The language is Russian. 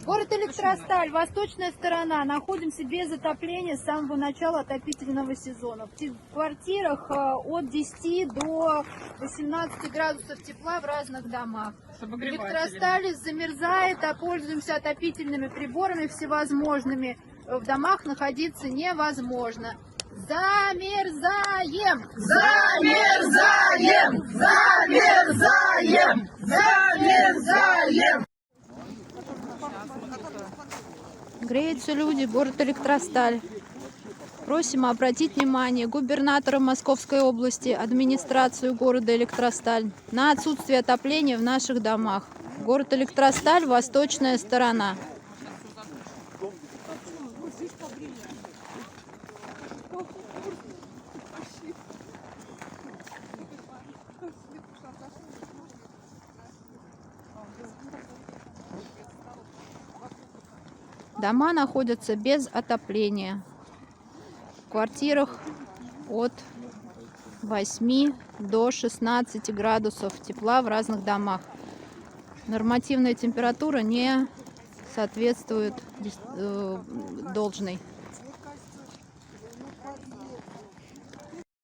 Город Электросталь, восточная сторона. Находимся без отопления с самого начала отопительного сезона. В квартирах от 10 до 18 градусов тепла в разных домах. Электросталь замерзает, а пользуемся отопительными приборами всевозможными. В домах находиться невозможно. Замерзаем! Замерзаем! Замерзаем! Замерзаем! Греются люди, город Электросталь. Просим обратить внимание губернатора Московской области, администрацию города Электросталь на отсутствие отопления в наших домах. Город Электросталь, восточная сторона. Дома находятся без отопления. В квартирах от 8 до 16 градусов тепла в разных домах. Нормативная температура не соответствует должной.